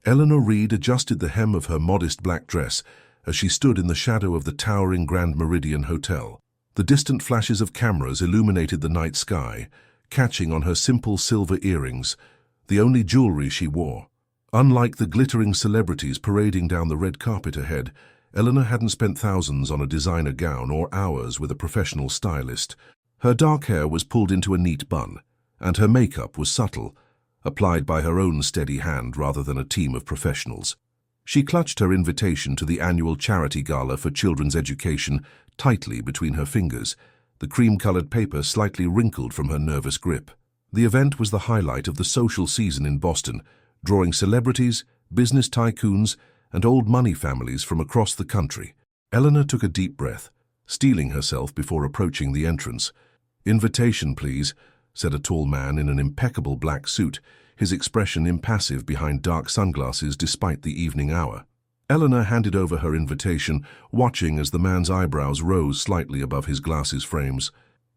Eleanor Reed adjusted the hem of her modest black dress as she stood in the shadow of the towering Grand Meridian Hotel. The distant flashes of cameras illuminated the night sky, catching on her simple silver earrings, the only jewelry she wore. Unlike the glittering celebrities parading down the red carpet ahead, Eleanor hadn't spent thousands on a designer gown or hours with a professional stylist. Her dark hair was pulled into a neat bun, and her makeup was subtle, applied by her own steady hand rather than a team of professionals. She clutched her invitation to the annual charity gala for children's education tightly between her fingers, the cream-colored paper slightly wrinkled from her nervous grip. The event was the highlight of the social season in Boston, drawing celebrities, business tycoons, and old money families from across the country. Eleanor took a deep breath, steeling herself before approaching the entrance. "Invitation, please," said a tall man in an impeccable black suit, his expression impassive behind dark sunglasses despite the evening hour. Eleanor handed over her invitation, watching as the man's eyebrows rose slightly above his glasses frames.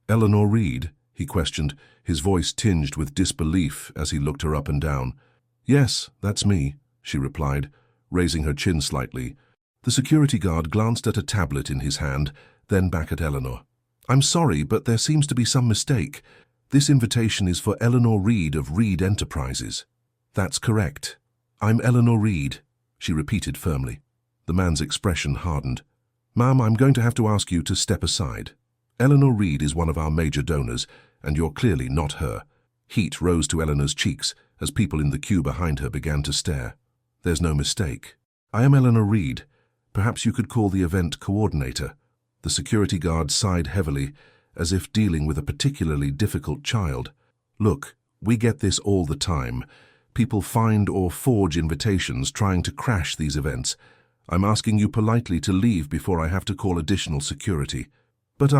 "Eleanor Reed?" he questioned, his voice tinged with disbelief as he looked her up and down. "Yes, that's me," she replied, raising her chin slightly. The security guard glanced at a tablet in his hand, then back at Eleanor. "I'm sorry, but there seems to be some mistake. This invitation is for Eleanor Reed of Reed Enterprises." "That's correct. I'm Eleanor Reed," she repeated firmly. The man's expression hardened. "Ma'am, I'm going to have to ask you to step aside. Eleanor Reed is one of our major donors, and you're clearly not her." Heat rose to Eleanor's cheeks as people in the queue behind her began to stare. "There's no mistake. I am Eleanor Reed. Perhaps you could call the event coordinator." The security guard sighed heavily, as if dealing with a particularly difficult child. "Look, we get this all the time. People find or forge invitations trying to crash these events. I'm asking you politely to leave before I have to call additional security." "But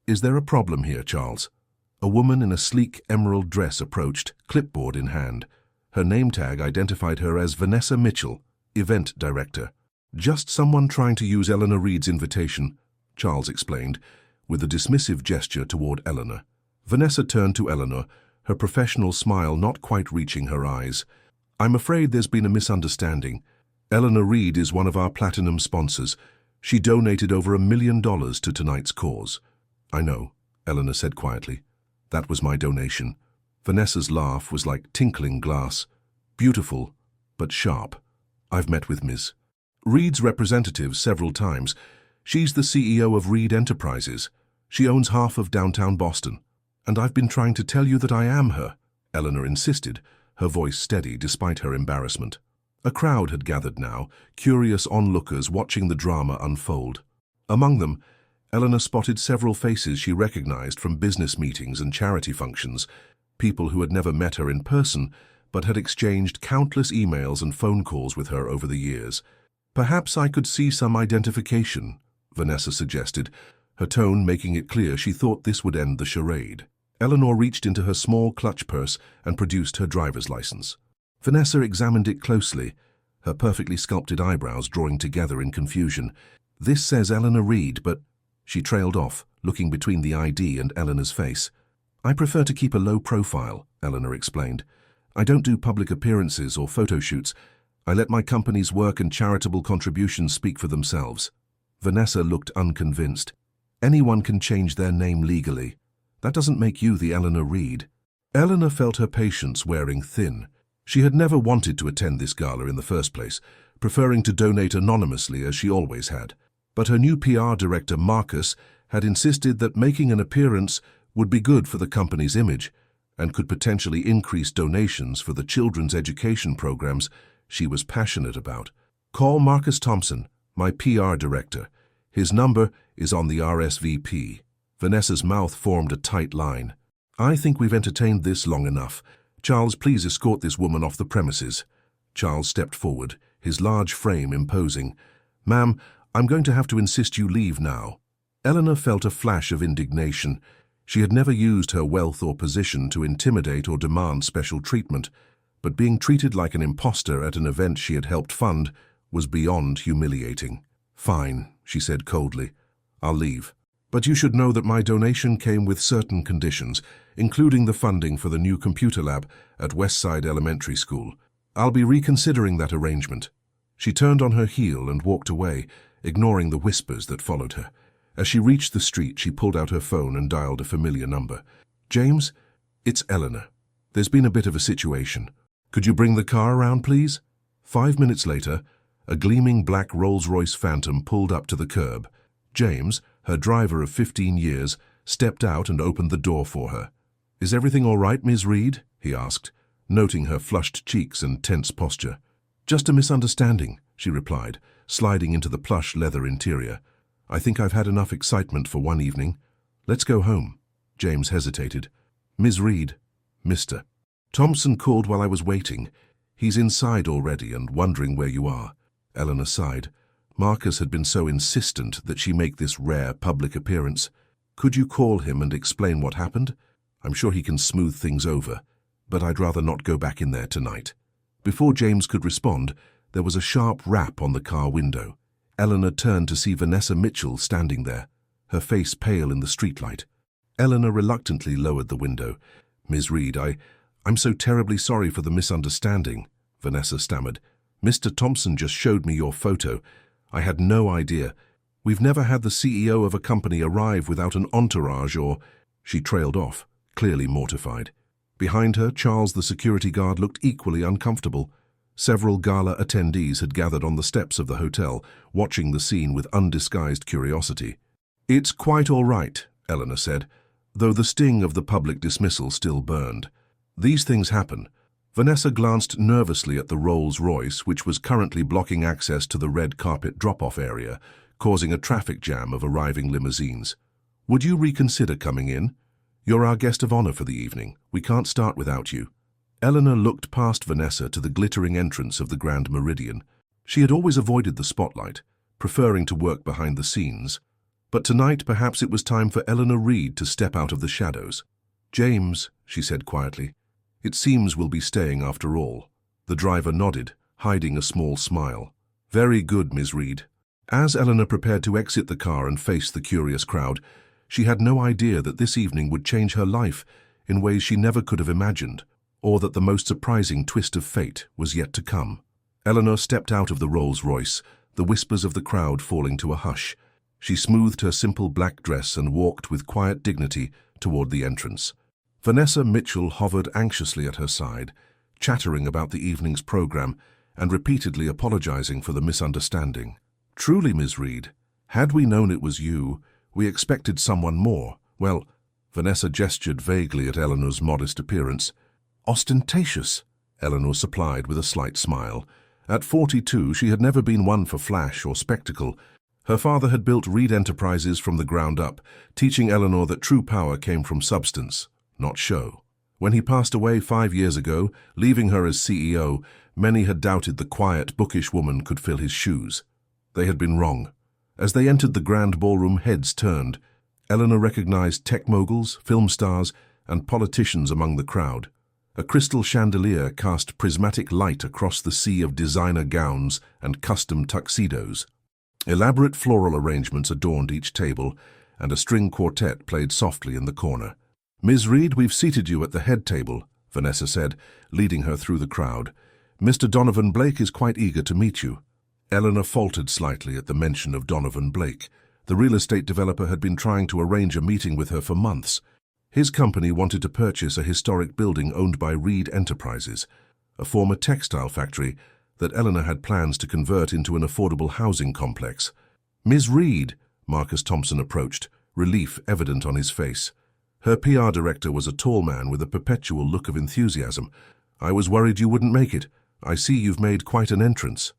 Is there a problem here, Charles?" A woman in a sleek emerald dress approached, clipboard in hand. Her name tag identified her as Vanessa Mitchell, event director. "Just someone trying to use Eleanor Reed's invitation," Charles explained, with a dismissive gesture toward Eleanor. Vanessa turned to Eleanor, her professional smile not quite reaching her eyes. "I'm afraid there's been a misunderstanding. Eleanor Reed is one of our platinum sponsors. She donated over $1 million to tonight's cause." "I know," Eleanor said quietly. "That was my donation." Vanessa's laugh was like tinkling glass. "Beautiful, but sharp. I've met with Ms. Reed's representative several times. She's the CEO of Reed Enterprises. She owns half of downtown Boston. And I've been trying to tell you that I am her," Eleanor insisted, her voice steady despite her embarrassment. A crowd had gathered now, curious onlookers watching the drama unfold. Among them, Eleanor spotted several faces she recognized from business meetings and charity functions, people who had never met her in person, but had exchanged countless emails and phone calls with her over the years. "Perhaps I could see some identification," Vanessa suggested, her tone making it clear she thought this would end the charade. Eleanor reached into her small clutch purse and produced her driver's license. Vanessa examined it closely, her perfectly sculpted eyebrows drawing together in confusion. "This says Eleanor Reed, but—" She trailed off, looking between the ID and Eleanor's face. "I prefer to keep a low profile," Eleanor explained. "I don't do public appearances or photo shoots. I let my company's work and charitable contributions speak for themselves." Vanessa looked unconvinced. "Anyone can change their name legally. That doesn't make you the Eleanor Reed." Eleanor felt her patience wearing thin. She had never wanted to attend this gala in the first place, preferring to donate anonymously as she always had. But her new PR director, Marcus, had insisted that making an appearance would be good for the company's image and could potentially increase donations for the children's education programs she was passionate about. "Call Marcus Thompson, my PR director. His number is on the RSVP." Vanessa's mouth formed a tight line. "I think we've entertained this long enough. Charles, please escort this woman off the premises." Charles stepped forward, his large frame imposing. "Ma'am, I'm going to have to insist you leave now." Eleanor felt a flash of indignation. She had never used her wealth or position to intimidate or demand special treatment, but being treated like an imposter at an event she had helped fund was beyond humiliating. "Fine," she said coldly. "I'll leave. But you should know that my donation came with certain conditions, including the funding for the new computer lab at Westside Elementary School." I'll be reconsidering that arrangement. She turned on her heel and walked away, ignoring the whispers that followed her. As she reached the street, she pulled out her phone and dialed a familiar number. James, it's Eleanor. There's been a bit of a situation. Could you bring the car around, please? 5 minutes later, a gleaming black Rolls-Royce Phantom pulled up to the curb. James, her driver of 15 years, stepped out and opened the door for her. Is everything all right, Ms. Reed? He asked, noting her flushed cheeks and tense posture. Just a misunderstanding, she replied, sliding into the plush leather interior. I think I've had enough excitement for one evening. Let's go home. James hesitated. Ms. Reed, Mr. Thompson called while I was waiting. He's inside already and wondering where you are. Eleanor sighed. Marcus had been so insistent that she make this rare public appearance. Could you call him and explain what happened? I'm sure he can smooth things over, but I'd rather not go back in there tonight. Before James could respond, there was a sharp rap on the car window. Eleanor turned to see Vanessa Mitchell standing there, her face pale in the streetlight. Eleanor reluctantly lowered the window. Ms. Reed, I'm so terribly sorry for the misunderstanding, Vanessa stammered. Mr. Thompson just showed me your photo. I had no idea. We've never had the CEO of a company arrive without an entourage or... She trailed off, clearly mortified. Behind her, Charles the security guard looked equally uncomfortable. Several Gala attendees had gathered on the steps of the hotel, watching the scene with undisguised curiosity. It's quite all right, Eleanor said, though the sting of the public dismissal still burned. These things happen. Vanessa glanced nervously at the Rolls-Royce, which was currently blocking access to the red carpet drop-off area, causing a traffic jam of arriving limousines. Would you reconsider coming in? You're our guest of honor for the evening. We can't start without you. Eleanor looked past Vanessa to the glittering entrance of the Grand Meridian. She had always avoided the spotlight, preferring to work behind the scenes. But tonight perhaps it was time for Eleanor Reed to step out of the shadows. James, she said quietly, it seems we'll be staying after all. The driver nodded, hiding a small smile. Very good, Ms. Reed. As Eleanor prepared to exit the car and face the curious crowd, she had no idea that this evening would change her life in ways she never could have imagined, or that the most surprising twist of fate was yet to come. Eleanor stepped out of the Rolls-Royce, the whispers of the crowd falling to a hush. She smoothed her simple black dress and walked with quiet dignity toward the entrance. Vanessa Mitchell hovered anxiously at her side, chattering about the evening's program and repeatedly apologizing for the misunderstanding. Truly, Ms. Reed, had we known it was you, we expected someone more. Well, Vanessa gestured vaguely at Eleanor's modest appearance. Ostentatious, Eleanor supplied with a slight smile. At 42, she had never been one for flash or spectacle. Her father had built Reed Enterprises from the ground up, teaching Eleanor that true power came from substance, not show. When he passed away 5 years ago, leaving her as CEO, many had doubted the quiet, bookish woman could fill his shoes. They had been wrong. As they entered the grand ballroom, heads turned. Eleanor recognized tech moguls, film stars, and politicians among the crowd. A crystal chandelier cast prismatic light across the sea of designer gowns and custom tuxedos. Elaborate floral arrangements adorned each table, and a string quartet played softly in the corner. Ms. Reed, we've seated you at the head table, Vanessa said, leading her through the crowd. Mr. Donovan Blake is quite eager to meet you. Eleanor faltered slightly at the mention of Donovan Blake. The real estate developer had been trying to arrange a meeting with her for months. His company wanted to purchase a historic building owned by Reed Enterprises, a former textile factory that Eleanor had plans to convert into an affordable housing complex. Ms. Reed, Marcus Thompson approached, relief evident on his face. Her PR director was a tall man with a perpetual look of enthusiasm. I was worried you wouldn't make it. I see you've made quite an entrance.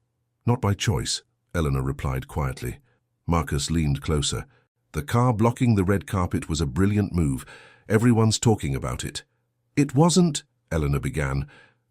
Not by choice, Eleanor replied quietly. Marcus leaned closer. The car blocking the red carpet was a brilliant move. Everyone's talking about it. It wasn't, Eleanor began,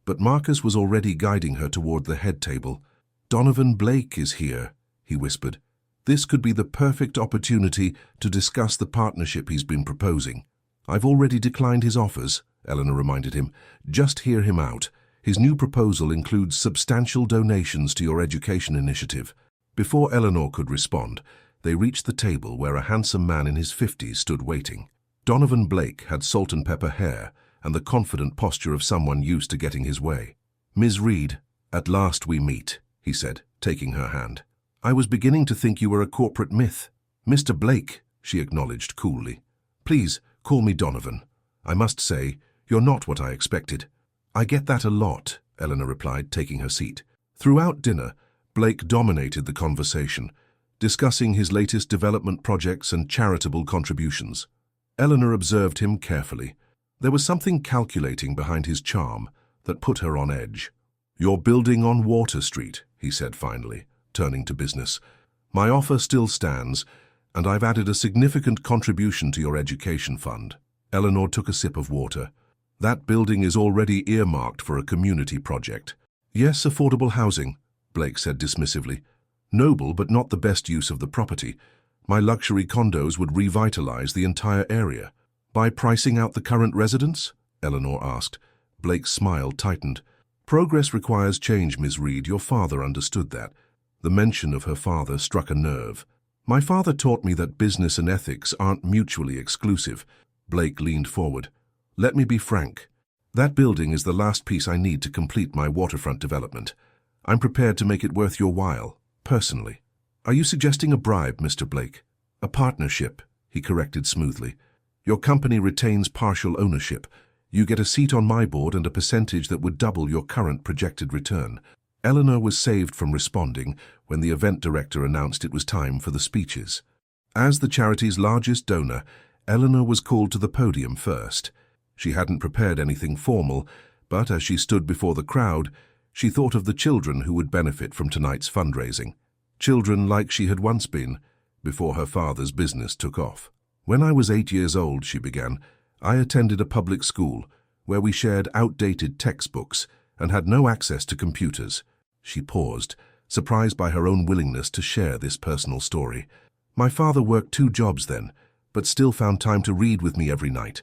but Marcus was already guiding her toward the head table. Donovan Blake is here, he whispered. This could be the perfect opportunity to discuss the partnership he's been proposing. I've already declined his offers, Eleanor reminded him. Just hear him out. His new proposal includes substantial donations to your education initiative. Before Eleanor could respond, they reached the table where a handsome man in his 50s stood waiting. Donovan Blake had salt and pepper hair and the confident posture of someone used to getting his way. "Ms. Reed, at last we meet," he said, taking her hand. "I was beginning to think you were a corporate myth." "Mr. Blake," she acknowledged coolly. "Please, call me Donovan. I must say, you're not what I expected." "I get that a lot," Eleanor replied, taking her seat. Throughout dinner, Blake dominated the conversation, discussing his latest development projects and charitable contributions. Eleanor observed him carefully. There was something calculating behind his charm that put her on edge. "You're building on Water Street," he said finally, turning to business. "My offer still stands, and I've added a significant contribution to your education fund." Eleanor took a sip of water. "That building is already earmarked for a community project." "Yes, affordable housing," Blake said dismissively. "Noble, but not the best use of the property. My luxury condos would revitalize the entire area." "By pricing out the current residents?" Eleanor asked. Blake's smile tightened. "Progress requires change, Ms. Reed. Your father understood that." The mention of her father struck a nerve. "My father taught me that business and ethics aren't mutually exclusive." Blake leaned forward. "Let me be frank. That building is the last piece I need to complete my waterfront development. I'm prepared to make it worth your while, personally." "Are you suggesting a bribe, Mr. Blake?" "A partnership," he corrected smoothly. "Your company retains partial ownership. You get a seat on my board and a percentage that would double your current projected return." Eleanor was saved from responding when the event director announced it was time for the speeches. As the charity's largest donor, Eleanor was called to the podium first. She hadn't prepared anything formal, but as she stood before the crowd, she thought of the children who would benefit from tonight's fundraising. Children like she had once been, before her father's business took off. "When I was 8 years old," she began, "I attended a public school where we shared outdated textbooks and had no access to computers." She paused, surprised by her own willingness to share this personal story. "My father worked 2 jobs then, but still found time to read with me every night.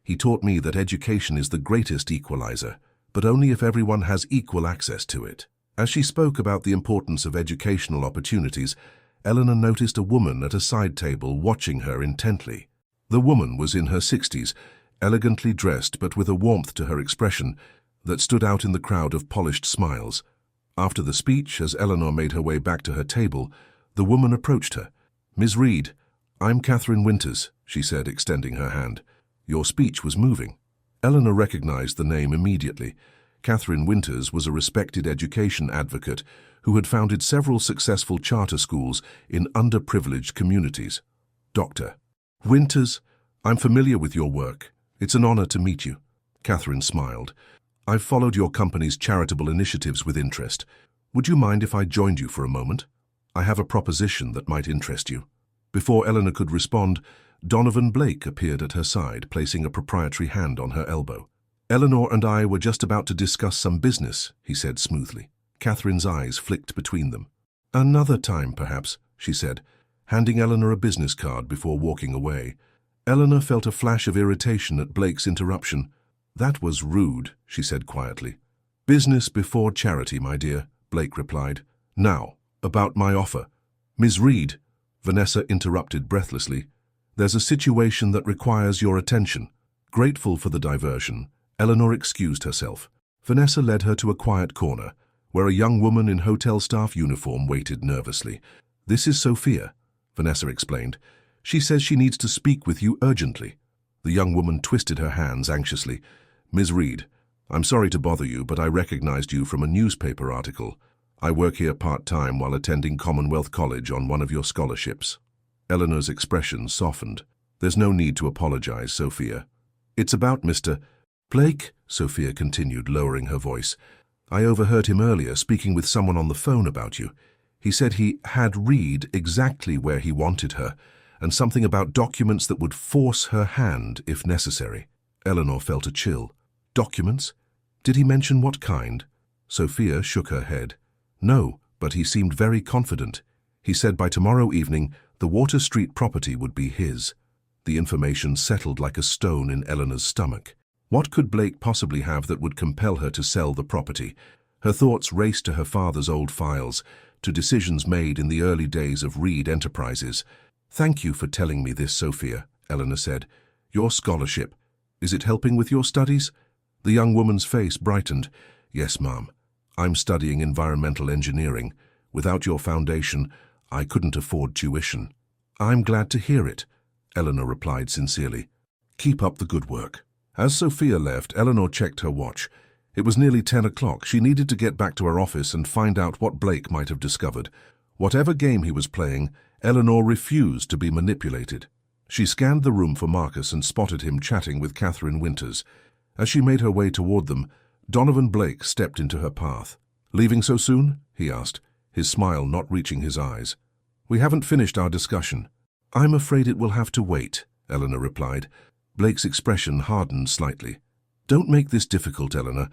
He taught me that education is the greatest equalizer, but only if everyone has equal access to it." As she spoke about the importance of educational opportunities, Eleanor noticed a woman at a side table watching her intently. The woman was in her 60s, elegantly dressed but with a warmth to her expression that stood out in the crowd of polished smiles. After the speech, as Eleanor made her way back to her table, the woman approached her. "Ms. Reed, I'm Catherine Winters," she said, extending her hand. "Your speech was moving." Eleanor recognized the name immediately. Catherine Winters was a respected education advocate who had founded several successful charter schools in underprivileged communities. "Dr. Winters, I'm familiar with your work. It's an honor to meet you." Catherine smiled. "I've followed your company's charitable initiatives with interest. Would you mind if I joined you for a moment? I have a proposition that might interest you." Before Eleanor could respond, Donovan Blake appeared at her side, placing a proprietary hand on her elbow. "Eleanor and I were just about to discuss some business," he said smoothly. Catherine's eyes flicked between them. "Another time, perhaps," she said, handing Eleanor a business card before walking away. Eleanor felt a flash of irritation at Blake's interruption. "That was rude," she said quietly. "Business before charity, my dear," Blake replied. "Now, about my offer." "Ms. Reed," Vanessa interrupted breathlessly, "there's a situation that requires your attention." Grateful for the diversion, Eleanor excused herself. Vanessa led her to a quiet corner, where a young woman in hotel staff uniform waited nervously. "This is Sophia," Vanessa explained. "She says she needs to speak with you urgently." The young woman twisted her hands anxiously. "Ms. Reed, I'm sorry to bother you, but I recognized you from a newspaper article. I work here part-time while attending Commonwealth College on one of your scholarships." Eleanor's expression softened. "There's no need to apologize, Sophia. It's about Mr. Blake," Sophia continued, lowering her voice. "I overheard him earlier speaking with someone on the phone about you. He said he had Reed exactly where he wanted her, and something about documents that would force her hand if necessary." Eleanor felt a chill. "Documents? Did he mention what kind?" Sophia shook her head. "No, but he seemed very confident. He said by tomorrow evening the Water Street property would be his." The information settled like a stone in Eleanor's stomach. What could Blake possibly have that would compel her to sell the property? Her thoughts raced to her father's old files, to decisions made in the early days of Reed Enterprises. "Thank you for telling me this, Sophia," Eleanor said. "Your scholarship, is it helping with your studies?" The young woman's face brightened. "Yes, Mom. I'm studying environmental engineering. Without your foundation, I couldn't afford tuition. I'm glad to hear it, Eleanor replied sincerely. Keep up the good work. As Sophia left, Eleanor checked her watch. It was nearly 10 o'clock. She needed to get back to her office and find out what Blake might have discovered. Whatever game he was playing, Eleanor refused to be manipulated. She scanned the room for Marcus and spotted him chatting with Catherine Winters. As she made her way toward them, Donovan Blake stepped into her path. "Leaving so soon?" he asked, his smile not reaching his eyes. "We haven't finished our discussion." "I'm afraid it will have to wait," Eleanor replied. Blake's expression hardened slightly. "Don't make this difficult, Eleanor.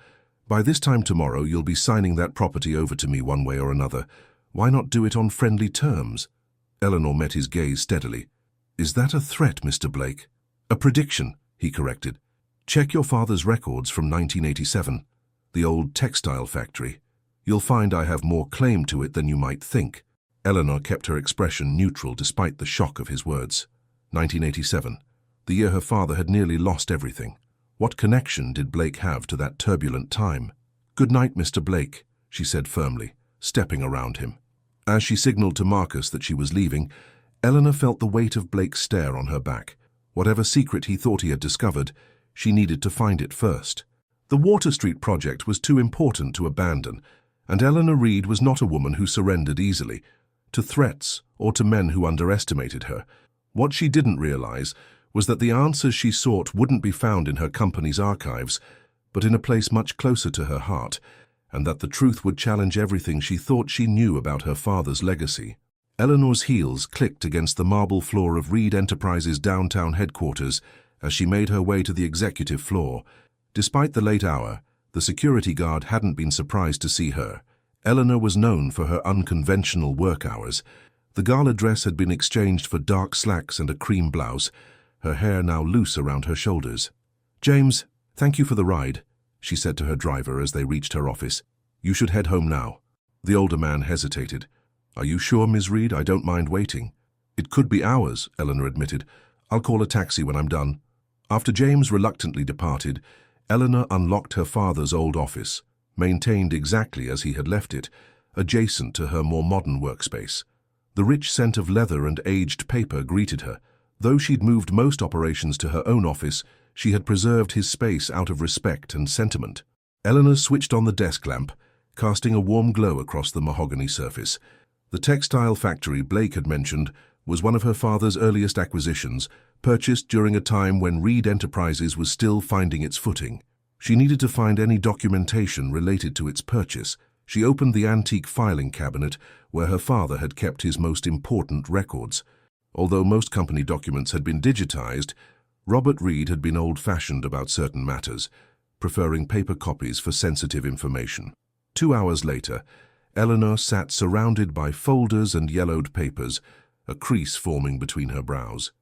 By this time tomorrow, you'll be signing that property over to me one way or another. Why not do it on friendly terms?" Eleanor met his gaze steadily. "Is that a threat, Mr. Blake?" "A prediction," he corrected. "Check your father's records from 1987, the old textile factory. You'll find I have more claim to it than you might think." Eleanor kept her expression neutral despite the shock of his words. 1987, the year her father had nearly lost everything. What connection did Blake have to that turbulent time? "Good night, Mr. Blake," she said firmly, stepping around him. As she signaled to Marcus that she was leaving, Eleanor felt the weight of Blake's stare on her back. Whatever secret he thought he had discovered, she needed to find it first. The Water Street project was too important to abandon, and Eleanor Reed was not a woman who surrendered easily to threats or to men who underestimated her. What she didn't realize was that the answers she sought wouldn't be found in her company's archives, but in a place much closer to her heart, and that the truth would challenge everything she thought she knew about her father's legacy. Eleanor's heels clicked against the marble floor of Reed Enterprises' downtown headquarters as she made her way to the executive floor. Despite the late hour, the security guard hadn't been surprised to see her. Eleanor was known for her unconventional work hours. The gala dress had been exchanged for dark slacks and a cream blouse, her hair now loose around her shoulders. "James, thank you for the ride," she said to her driver as they reached her office. "You should head home now." The older man hesitated. "Are you sure, Ms. Reed? I don't mind waiting." "It could be hours," Eleanor admitted. "I'll call a taxi when I'm done." After James reluctantly departed, Eleanor unlocked her father's old office, maintained exactly as he had left it, adjacent to her more modern workspace. The rich scent of leather and aged paper greeted her. Though she'd moved most operations to her own office, she had preserved his space out of respect and sentiment. Eleanor switched on the desk lamp, casting a warm glow across the mahogany surface. The textile factory Blake had mentioned was one of her father's earliest acquisitions, purchased during a time when Reed Enterprises was still finding its footing. She needed to find any documentation related to its purchase. She opened the antique filing cabinet where her father had kept his most important records. Although most company documents had been digitized, Robert Reed had been old-fashioned about certain matters, preferring paper copies for sensitive information. 2 hours later, Eleanor sat surrounded by folders and yellowed papers, a crease forming between her brows.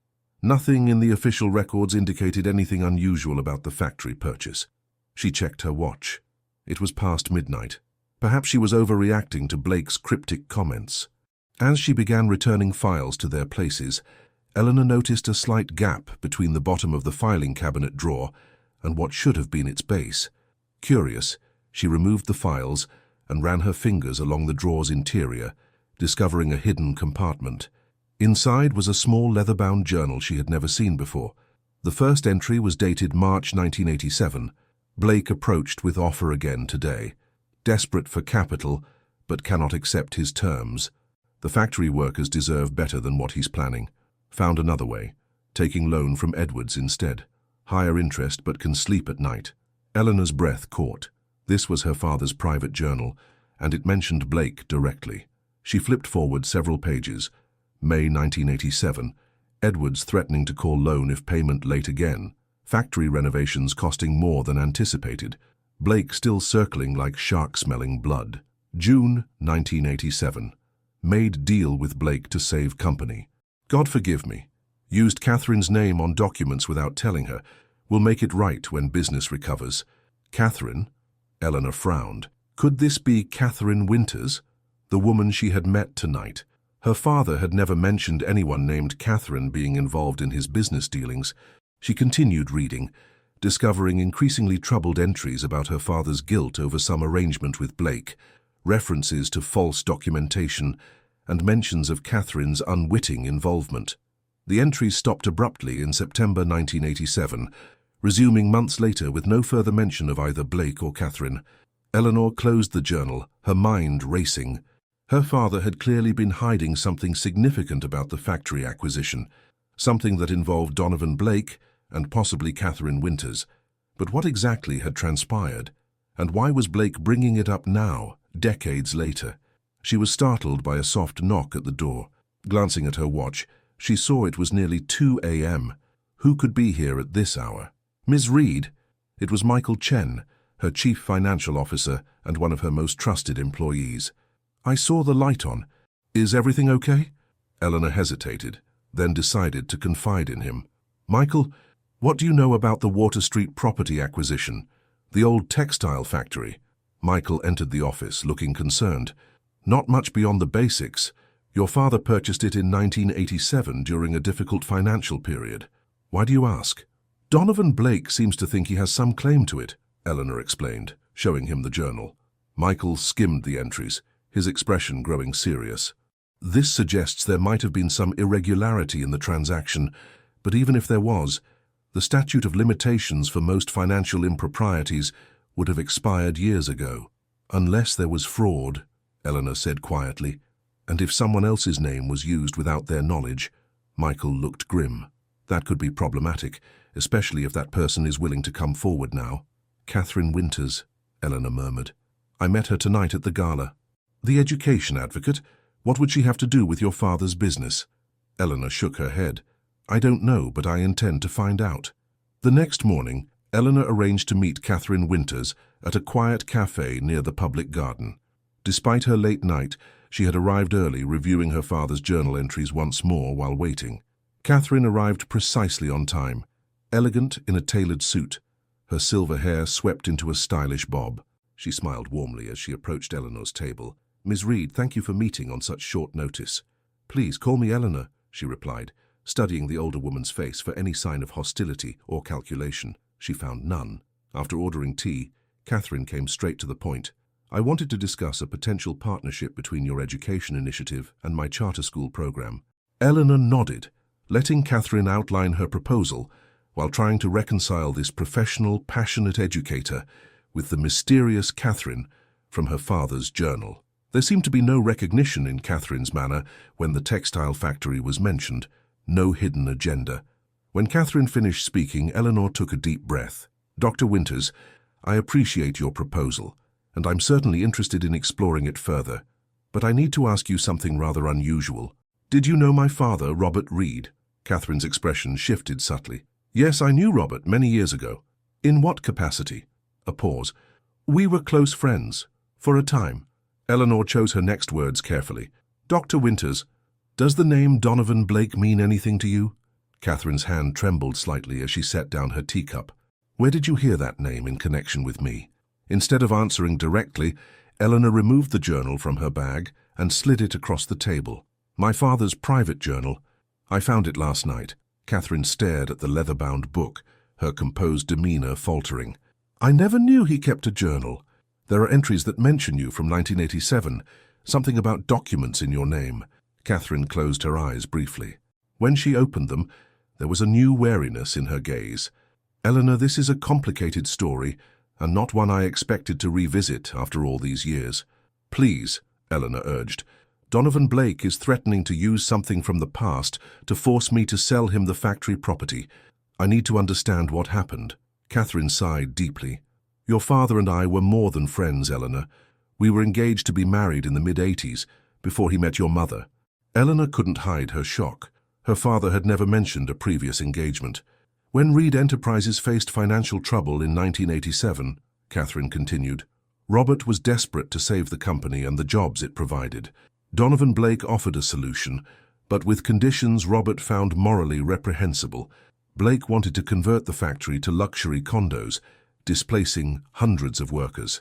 Nothing in the official records indicated anything unusual about the factory purchase. She checked her watch. It was past midnight. Perhaps she was overreacting to Blake's cryptic comments. As she began returning files to their places, Eleanor noticed a slight gap between the bottom of the filing cabinet drawer and what should have been its base. Curious, she removed the files and ran her fingers along the drawer's interior, discovering a hidden compartment. Inside was a small leather-bound journal she had never seen before. The first entry was dated March 1987. Blake approached with offer again today. Desperate for capital, but cannot accept his terms. The factory workers deserve better than what he's planning. Found another way, taking loan from Edwards instead. Higher interest, but can sleep at night. Eleanor's breath caught. This was her father's private journal, and it mentioned Blake directly. She flipped forward several pages. May 1987. Edwards threatening to call loan if payment late again. Factory renovations costing more than anticipated. Blake still circling like shark-smelling blood. June 1987. Made deal with Blake to save company. God forgive me. Used Catherine's name on documents without telling her. Will make it right when business recovers. Catherine? Eleanor frowned. Could this be Catherine Winters, the woman she had met tonight? Her father had never mentioned anyone named Catherine being involved in his business dealings. She continued reading, discovering increasingly troubled entries about her father's guilt over some arrangement with Blake, references to false documentation, and mentions of Catherine's unwitting involvement. The entries stopped abruptly in September 1987, resuming months later with no further mention of either Blake or Catherine. Eleanor closed the journal, her mind racing. Her father had clearly been hiding something significant about the factory acquisition, something that involved Donovan Blake and possibly Catherine Winters. But what exactly had transpired? And why was Blake bringing it up now, decades later? She was startled by a soft knock at the door. Glancing at her watch, she saw it was nearly 2 a.m. Who could be here at this hour? Ms. Reed. It was Michael Chen, her chief financial officer and one of her most trusted employees. I saw the light on. Is everything okay? Eleanor hesitated, then decided to confide in him. Michael, what do you know about the Water Street property acquisition? The old textile factory? Michael entered the office, looking concerned. Not much beyond the basics. Your father purchased it in 1987 during a difficult financial period. Why do you ask? Donovan Blake seems to think he has some claim to it, Eleanor explained, showing him the journal. Michael skimmed the entries, his expression growing serious. This suggests there might have been some irregularity in the transaction, but even if there was, the statute of limitations for most financial improprieties would have expired years ago. Unless there was fraud, Eleanor said quietly, and if someone else's name was used without their knowledge. Michael looked grim. That could be problematic, especially if that person is willing to come forward now. Catherine Winters, Eleanor murmured. I met her tonight at the Gala. The education advocate? What would she have to do with your father's business? Eleanor shook her head. I don't know, but I intend to find out. The next morning, Eleanor arranged to meet Catherine Winters at a quiet cafe near the public garden. Despite her late night, she had arrived early, reviewing her father's journal entries once more while waiting. Catherine arrived precisely on time, elegant in a tailored suit, her silver hair swept into a stylish bob. She smiled warmly as she approached Eleanor's table. Ms. Reed, thank you for meeting on such short notice. Please call me Eleanor, she replied, studying the older woman's face for any sign of hostility or calculation. She found none. After ordering tea, Catherine came straight to the point. I wanted to discuss a potential partnership between your education initiative and my charter school program. Eleanor nodded, letting Catherine outline her proposal while trying to reconcile this professional, passionate educator with the mysterious Catherine from her father's journal. There seemed to be no recognition in Catherine's manner when the textile factory was mentioned, no hidden agenda. When Catherine finished speaking, Eleanor took a deep breath. Dr. Winters, I appreciate your proposal, and I'm certainly interested in exploring it further. But I need to ask you something rather unusual. Did you know my father, Robert Reed? Catherine's expression shifted subtly. Yes, I knew Robert many years ago. In what capacity? A pause. We were close friends, for a time. Eleanor chose her next words carefully. Dr. Winters, does the name Donovan Blake mean anything to you? Catherine's hand trembled slightly as she set down her teacup. Where did you hear that name in connection with me? Instead of answering directly, Eleanor removed the journal from her bag and slid it across the table. My father's private journal. I found it last night. Catherine stared at the leather-bound book, her composed demeanor faltering. I never knew he kept a journal. There are entries that mention you from 1987, something about documents in your name. Catherine closed her eyes briefly. When she opened them, there was a new wariness in her gaze. Eleanor, this is a complicated story, and not one I expected to revisit after all these years. Please, Eleanor urged. Donovan Blake is threatening to use something from the past to force me to sell him the factory property. I need to understand what happened. Catherine sighed deeply. Your father and I were more than friends, Eleanor. We were engaged to be married in the mid-80s, before he met your mother. Eleanor couldn't hide her shock. Her father had never mentioned a previous engagement. When Reed Enterprises faced financial trouble in 1987, Catherine continued, Robert was desperate to save the company and the jobs it provided. Donovan Blake offered a solution, but with conditions Robert found morally reprehensible. Blake wanted to convert the factory to luxury condos, displacing hundreds of workers.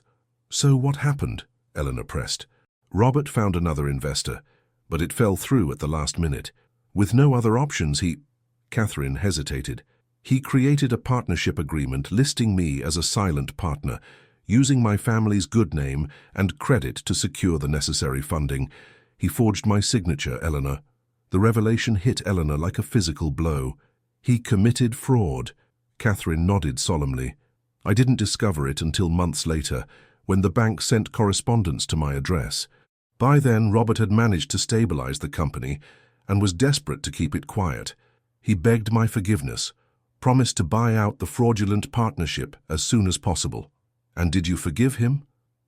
So what happened? Eleanor pressed. Robert found another investor, but it fell through at the last minute. With no other options, Catherine hesitated. He created a partnership agreement listing me as a silent partner, using my family's good name and credit to secure the necessary funding. He forged my signature, Eleanor. The revelation hit Eleanor like a physical blow. He committed fraud. Catherine nodded solemnly. I didn't discover it until months later, when the bank sent correspondence to my address. By then, Robert had managed to stabilize the company and was desperate to keep it quiet. He begged my forgiveness, promised to buy out the fraudulent partnership as soon as possible. And did you forgive him?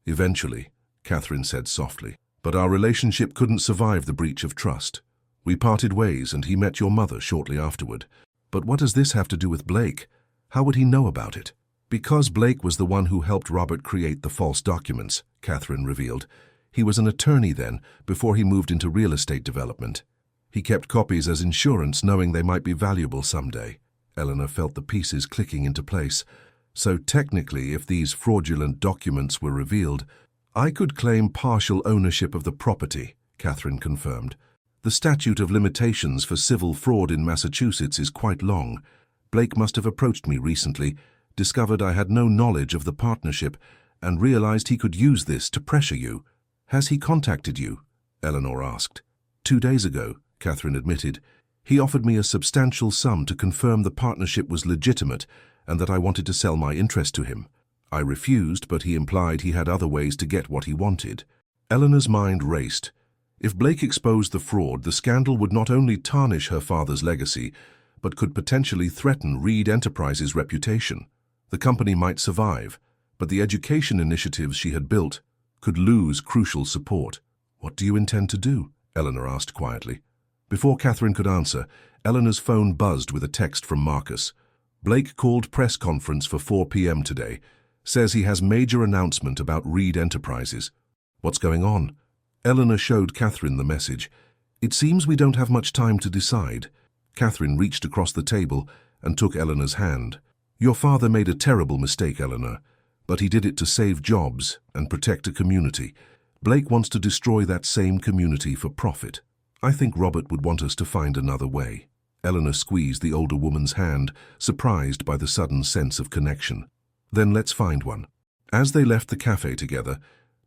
Eventually, Catherine said softly. But our relationship couldn't survive the breach of trust. We parted ways and he met your mother shortly afterward. But what does this have to do with Blake? How would he know about it? Because Blake was the one who helped Robert create the false documents, Catherine revealed. He was an attorney then, before he moved into real estate development. He kept copies as insurance, knowing they might be valuable someday. Eleanor felt the pieces clicking into place. So technically, if these fraudulent documents were revealed, I could claim partial ownership of the property, Catherine confirmed. The statute of limitations for civil fraud in Massachusetts is quite long. Blake must have approached me recently, discovered I had no knowledge of the partnership, and realized he could use this to pressure you. Has he contacted you? Eleanor asked. 2 days ago, Catherine admitted. He offered me a substantial sum to confirm the partnership was legitimate and that I wanted to sell my interest to him. I refused, but he implied he had other ways to get what he wanted. Eleanor's mind raced. If Blake exposed the fraud, the scandal would not only tarnish her father's legacy, but could potentially threaten Reed Enterprises' reputation. The company might survive, but the education initiatives she had built could lose crucial support. What do you intend to do? Eleanor asked quietly. Before Catherine could answer, Eleanor's phone buzzed with a text from Marcus. Blake called press conference for 4 p.m. today. Says he has major announcement about Reed Enterprises. What's going on? Eleanor showed Catherine the message. It seems we don't have much time to decide. Catherine reached across the table and took Eleanor's hand. Your father made a terrible mistake, Eleanor, but he did it to save jobs and protect a community. Blake wants to destroy that same community for profit. I think Robert would want us to find another way. Eleanor squeezed the older woman's hand, surprised by the sudden sense of connection. Then let's find one. As they left the cafe together,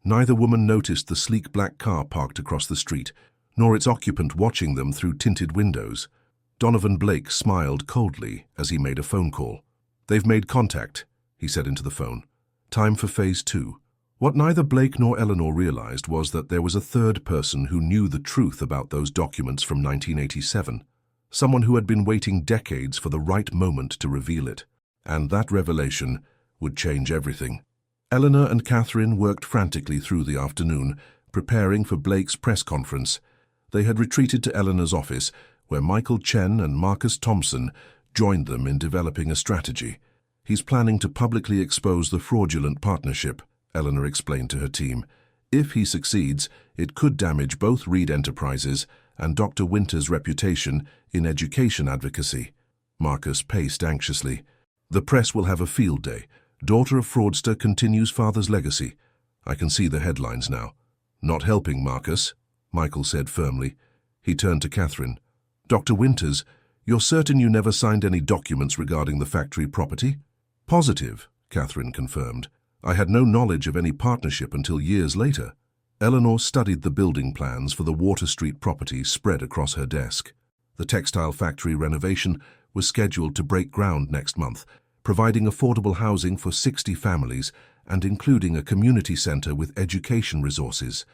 neither woman noticed the sleek black car parked across the street, nor its occupant watching them through tinted windows. Donovan Blake smiled coldly as he made a phone call. They've made contact, he said into the phone. Time for phase 2. What neither Blake nor Eleanor realized was that there was a third person who knew the truth about those documents from 1987. Someone who had been waiting decades for the right moment to reveal it. And that revelation would change everything. Eleanor and Catherine worked frantically through the afternoon, preparing for Blake's press conference. They had retreated to Eleanor's office, where Michael Chen and Marcus Thompson joined them in developing a strategy. He's planning to publicly expose the fraudulent partnership, Eleanor explained to her team. If he succeeds, it could damage both Reed Enterprises and Dr. Winter's reputation in education advocacy. Marcus paced anxiously. The press will have a field day. Daughter of fraudster continues father's legacy. I can see the headlines now. Not helping, Marcus, Michael said firmly. He turned to Catherine. Dr. Winters, you're certain you never signed any documents regarding the factory property? Positive, Catherine confirmed. I had no knowledge of any partnership until years later. Eleanor studied the building plans for the Water Street property spread across her desk. The textile factory renovation was scheduled to break ground next month, providing affordable housing for 60 families and including a community center with education resources.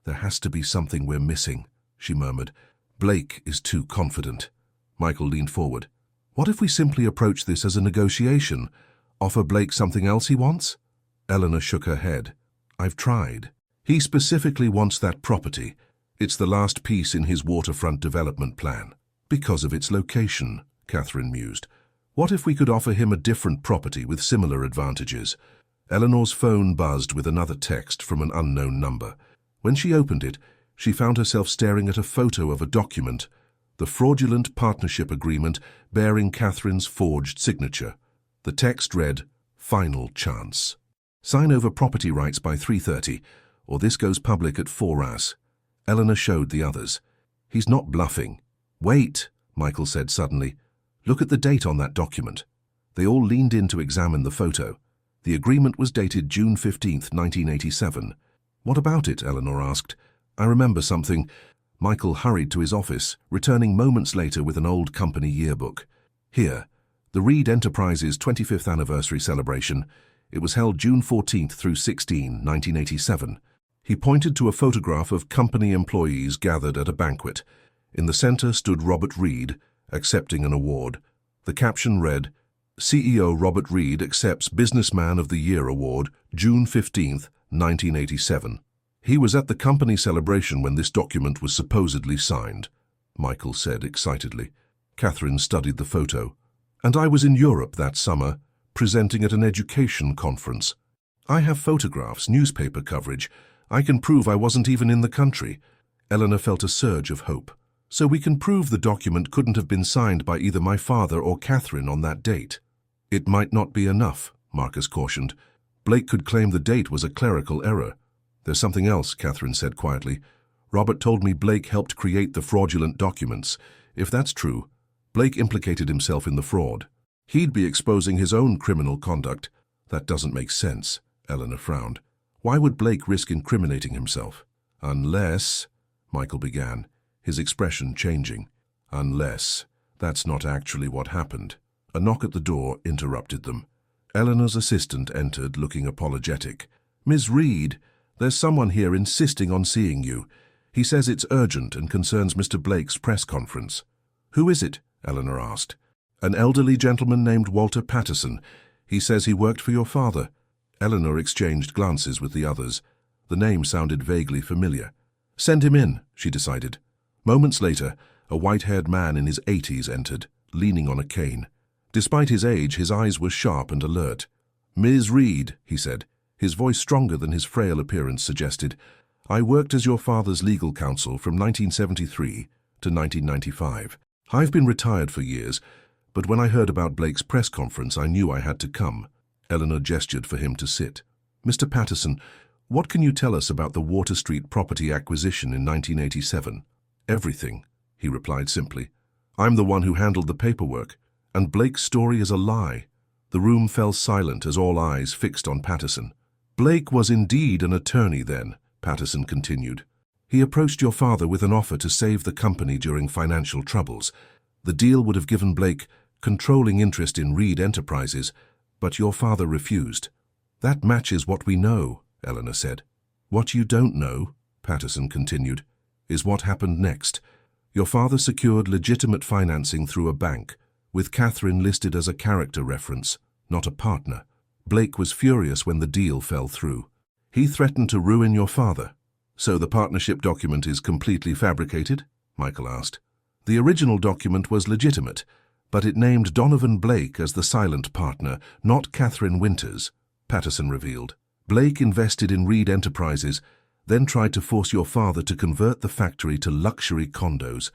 There has to be something we're missing, she murmured. Blake is too confident. Michael leaned forward. What if we simply approach this as a negotiation? Offer Blake something else he wants? Eleanor shook her head. I've tried. He specifically wants that property. It's the last piece in his waterfront development plan. Because of its location, Catherine mused. What if we could offer him a different property with similar advantages? Eleanor's phone buzzed with another text from an unknown number. When she opened it, she found herself staring at a photo of a document, the fraudulent partnership agreement bearing Catherine's forged signature. The text read, Final chance. Sign over property rights by 3:30, or this goes public at 4 hours. Eleanor showed the others. He's not bluffing. Wait, Michael said suddenly. Look at the date on that document. They all leaned in to examine the photo. The agreement was dated June 15th, 1987. What about it? Eleanor asked. I remember something. Michael hurried to his office, returning moments later with an old company yearbook. Here, the Reed Enterprises 25th anniversary celebration. It was held June 14th through 16, 1987. He pointed to a photograph of company employees gathered at a banquet. In the center stood Robert Reed, accepting an award. The caption read, CEO Robert Reed accepts Businessman of the Year Award, June 15th, 1987. He was at the company celebration when this document was supposedly signed, Michael said excitedly. Catherine studied the photo. And I was in Europe that summer, presenting at an education conference. I have photographs, newspaper coverage. I can prove I wasn't even in the country. Eleanor felt a surge of hope. So we can prove the document couldn't have been signed by either my father or Catherine on that date. It might not be enough, Marcus cautioned. Blake could claim the date was a clerical error. There's something else, Catherine said quietly. Robert told me Blake helped create the fraudulent documents. If that's true, Blake implicated himself in the fraud. He'd be exposing his own criminal conduct. That doesn't make sense, Eleanor frowned. Why would Blake risk incriminating himself? Unless, Michael began, his expression changing. Unless, that's not actually what happened. A knock at the door interrupted them. Eleanor's assistant entered, looking apologetic. Ms. Reed, there's someone here insisting on seeing you. He says it's urgent and concerns Mr. Blake's press conference. Who is it? Eleanor asked. An elderly gentleman named Walter Patterson. He says he worked for your father. Eleanor exchanged glances with the others. The name sounded vaguely familiar. Send him in, she decided. Moments later, a white-haired man in his 80s entered, leaning on a cane. Despite his age, his eyes were sharp and alert. Ms. Reed, he said, his voice stronger than his frail appearance suggested. I worked as your father's legal counsel from 1973 to 1995. I've been retired for years, but when I heard about Blake's press conference, I knew I had to come. Eleanor gestured for him to sit. Mr. Patterson, what can you tell us about the Water Street property acquisition in 1987? Everything, he replied simply. I'm the one who handled the paperwork, and Blake's story is a lie. The room fell silent as all eyes fixed on Patterson. Blake was indeed an attorney then, Patterson continued. He approached your father with an offer to save the company during financial troubles. The deal would have given Blake controlling interest in Reed Enterprises, but your father refused. That matches what we know, Eleanor said. What you don't know, Patterson continued, is what happened next. Your father secured legitimate financing through a bank, with Catherine listed as a character reference, not a partner. Blake was furious when the deal fell through. He threatened to ruin your father. So the partnership document is completely fabricated? Michael asked. The original document was legitimate, but it named Donovan Blake as the silent partner, not Catherine Winters, Patterson revealed. Blake invested in Reed Enterprises, then tried to force your father to convert the factory to luxury condos.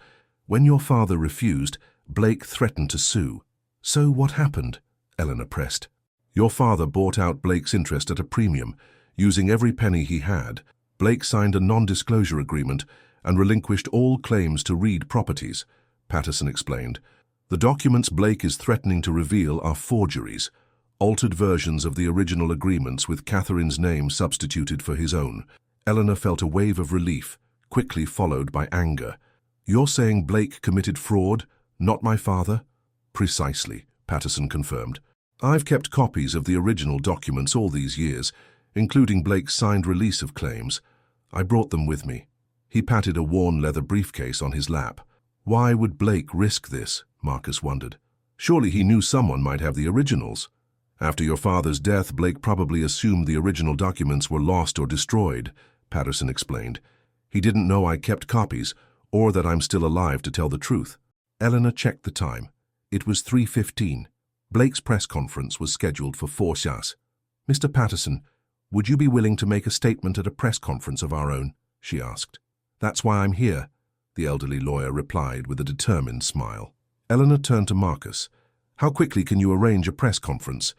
When your father refused, Blake threatened to sue. So what happened? Eleanor pressed. Your father bought out Blake's interest at a premium, using every penny he had. Blake signed a non-disclosure agreement and relinquished all claims to Reed properties, Patterson explained. The documents Blake is threatening to reveal are forgeries, altered versions of the original agreements with Catherine's name substituted for his own. Eleanor felt a wave of relief, quickly followed by anger. You're saying Blake committed fraud, not my father? Precisely, Patterson confirmed. I've kept copies of the original documents all these years, including Blake's signed release of claims. I brought them with me. He patted a worn leather briefcase on his lap. Why would Blake risk this? Marcus wondered. Surely he knew someone might have the originals. After your father's death, Blake probably assumed the original documents were lost or destroyed, Patterson explained. He didn't know I kept copies, or that I'm still alive to tell the truth. Eleanor checked the time. It was 3:15. Blake's press conference was scheduled for 4 hours. Mr. Patterson, would you be willing to make a statement at a press conference of our own? She asked. That's why I'm here, the elderly lawyer replied with a determined smile. Eleanor turned to Marcus. How quickly can you arrange a press conference?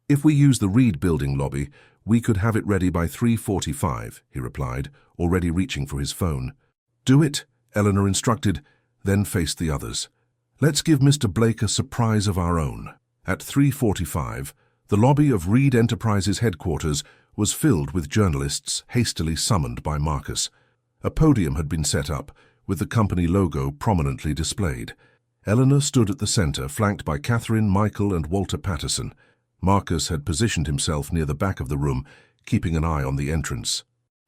If we use the Reed building lobby, we could have it ready by 3:45, he replied, already reaching for his phone. Do it, Eleanor instructed, then faced the others. Let's give Mr. Blake a surprise of our own. At 3:45, the lobby of Reed Enterprises headquarters was filled with journalists hastily summoned by Marcus. A podium had been set up, with the company logo prominently displayed. Eleanor stood at the center, flanked by Catherine, Michael, and Walter Patterson. Marcus had positioned himself near the back of the room, keeping an eye on the entrance.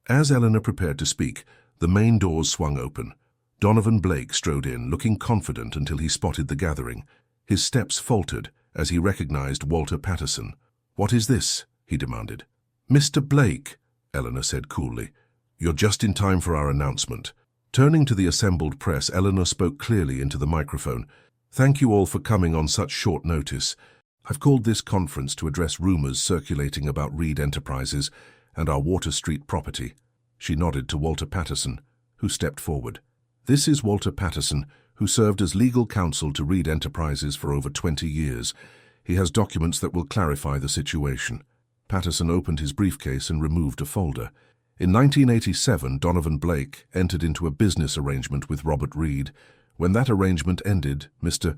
As Eleanor prepared to speak, the main doors swung open. Donovan Blake strode in, looking confident until he spotted the gathering. His steps faltered as he recognized Walter Patterson. "What is this?" he demanded. "Mr. Blake," Eleanor said coolly. "You're just in time for our announcement." Turning to the assembled press, Eleanor spoke clearly into the microphone. "Thank you all for coming on such short notice. I've called this conference to address rumors circulating about Reed Enterprises and our Water Street property." She nodded to Walter Patterson, who stepped forward. "This is Walter Patterson, who served as legal counsel to Reed Enterprises for over 20 years. He has documents that will clarify the situation." Patterson opened his briefcase and removed a folder. In 1987, Donovan Blake entered into a business arrangement with Robert Reed. When that arrangement ended, Mr.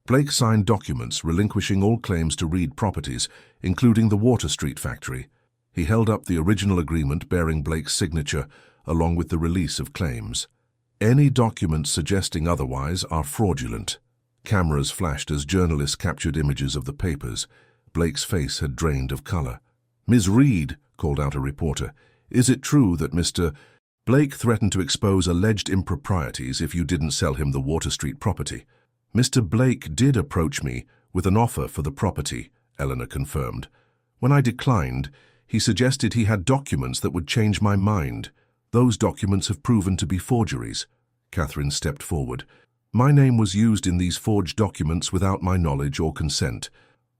Blake signed documents relinquishing all claims to Reed properties, including the Water Street factory. He held up the original agreement bearing Blake's signature, along with the release of claims. Any documents suggesting otherwise are fraudulent. Cameras flashed as journalists captured images of the papers. Blake's face had drained of color. "Ms. Reed," called out a reporter, "is it true that Mr. Blake threatened to expose alleged improprieties if you didn't sell him the Water Street property?" "Mr. Blake did approach me with an offer for the property," Eleanor confirmed. "When I declined, he suggested he had documents that would change my mind. Those documents have proven to be forgeries." Catherine stepped forward. "My name was used in these forged documents without my knowledge or consent.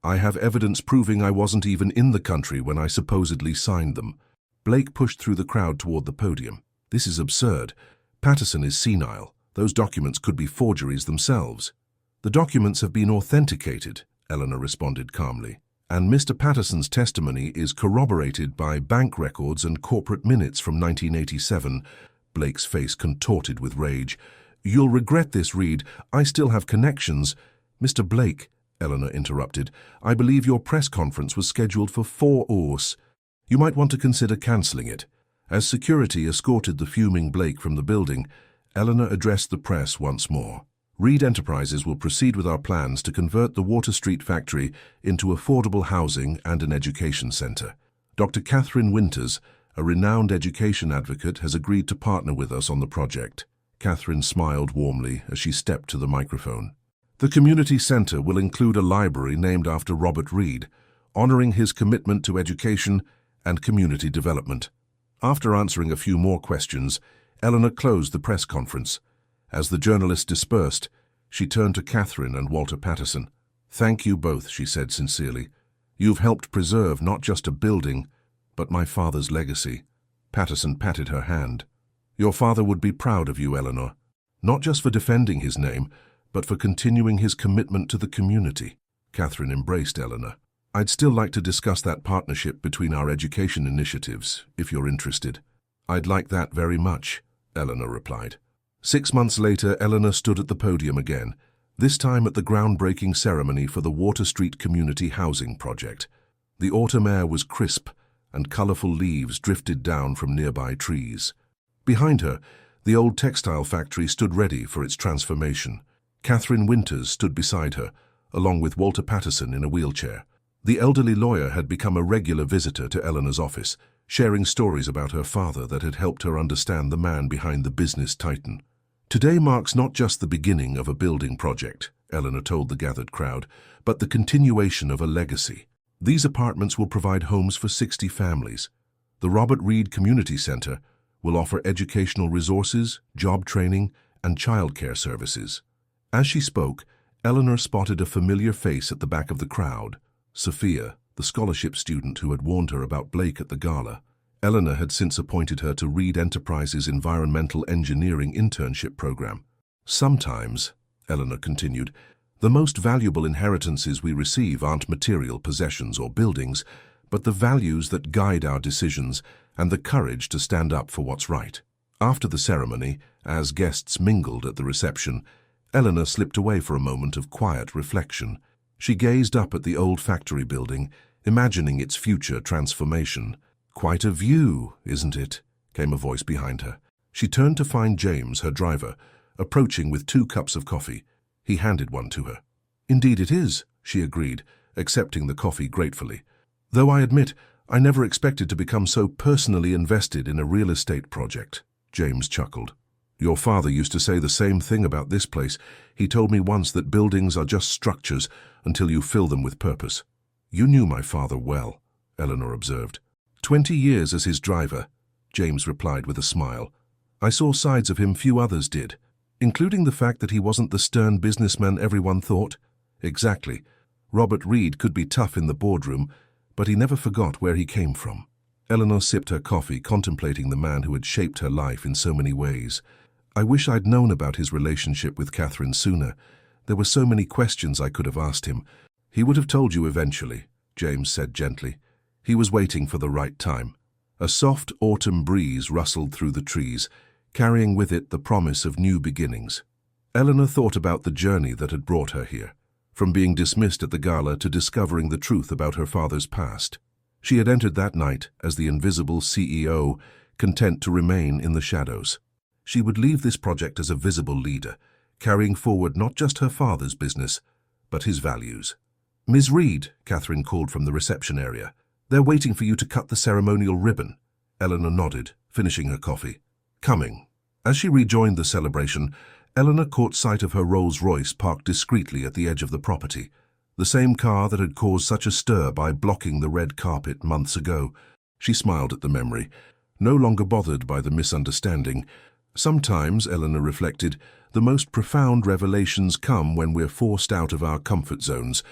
I have evidence proving I wasn't even in the country when I supposedly signed them." Blake pushed through the crowd toward the podium. "This is absurd. Patterson is senile. Those documents could be forgeries themselves." "The documents have been authenticated," Eleanor responded calmly, "and Mr. Patterson's testimony is corroborated by bank records and corporate minutes from 1987. Blake's face contorted with rage. "You'll regret this, Reed. I still have connections." "Mr. Blake," Eleanor interrupted, "I believe your press conference was scheduled for 4 hours. You might want to consider cancelling it." As security escorted the fuming Blake from the building, Eleanor addressed the press once more. "Reed Enterprises will proceed with our plans to convert the Water Street factory into affordable housing and an education center. Dr. Catherine Winters, a renowned education advocate, has agreed to partner with us on the project." Catherine smiled warmly as she stepped to the microphone. "The community center will include a library named after Robert Reed, honoring his commitment to education and community development." After answering a few more questions, Eleanor closed the press conference. As the journalists dispersed, she turned to Catherine and Walter Patterson. "Thank you both," she said sincerely. "You've helped preserve not just a building, but my father's legacy." Patterson patted her hand. "Your father would be proud of you, Eleanor, not just for defending his name, but for continuing his commitment to the community." Catherine embraced Eleanor. "I'd still like to discuss that partnership between our education initiatives, if you're interested." "I'd like that very much," Eleanor replied. 6 months later, Eleanor stood at the podium again, this time at the groundbreaking ceremony for the Water Street Community Housing Project. The autumn air was crisp, and colorful leaves drifted down from nearby trees. Behind her, the old textile factory stood ready for its transformation. Catherine Winters stood beside her, along with Walter Patterson in a wheelchair. The elderly lawyer had become a regular visitor to Eleanor's office, sharing stories about her father that had helped her understand the man behind the business titan. "Today marks not just the beginning of a building project," Eleanor told the gathered crowd, "but the continuation of a legacy. These apartments will provide homes for 60 families. The Robert Reed Community Center will offer educational resources, job training, and childcare services." As she spoke, Eleanor spotted a familiar face at the back of the crowd. Sophia, the scholarship student who had warned her about Blake at the Gala. Eleanor had since appointed her to Reed Enterprises' environmental engineering internship program. "Sometimes," Eleanor continued, "the most valuable inheritances we receive aren't material possessions or buildings, but the values that guide our decisions and the courage to stand up for what's right." After the ceremony, as guests mingled at the reception, Eleanor slipped away for a moment of quiet reflection. She gazed up at the old factory building, imagining its future transformation. "Quite a view, isn't it?" came a voice behind her. She turned to find James, her driver, approaching with 2 cups of coffee. He handed one to her. "Indeed it is," she agreed, accepting the coffee gratefully. "Though I admit, I never expected to become so personally invested in a real estate project." James chuckled. "Your father used to say the same thing about this place. He told me once that buildings are just structures until you fill them with purpose." "You knew my father well," Eleanor observed. 20 years as his driver," James replied with a smile. "I saw sides of him few others did, including the fact that he wasn't the stern businessman everyone thought." "Exactly. Robert Reed could be tough in the boardroom, but he never forgot where he came from." Eleanor sipped her coffee, contemplating the man who had shaped her life in so many ways. "I wish I'd known about his relationship with Catherine sooner. There were so many questions I could have asked him." "He would have told you eventually," James said gently. "He was waiting for the right time." A soft autumn breeze rustled through the trees, carrying with it the promise of new beginnings. Eleanor thought about the journey that had brought her here, from being dismissed at the gala to discovering the truth about her father's past. She had entered that night as the invisible CEO, content to remain in the shadows. She would leave this project as a visible leader, carrying forward not just her father's business, but his values. "Ms. Reed," Catherine called from the reception area. "They're waiting for you to cut the ceremonial ribbon." Eleanor nodded, finishing her coffee. "Coming." As she rejoined the celebration, Eleanor caught sight of her Rolls-Royce parked discreetly at the edge of the property, the same car that had caused such a stir by blocking the red carpet months ago. She smiled at the memory, no longer bothered by the misunderstanding. Sometimes, Eleanor reflected, the most profound revelations come when we're forced out of our comfort zones.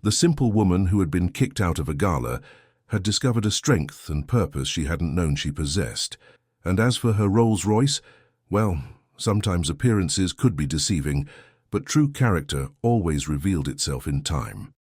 The simple woman who had been kicked out of a gala had discovered a strength and purpose she hadn't known she possessed. And as for her Rolls-Royce, well, sometimes appearances could be deceiving, but true character always revealed itself in time.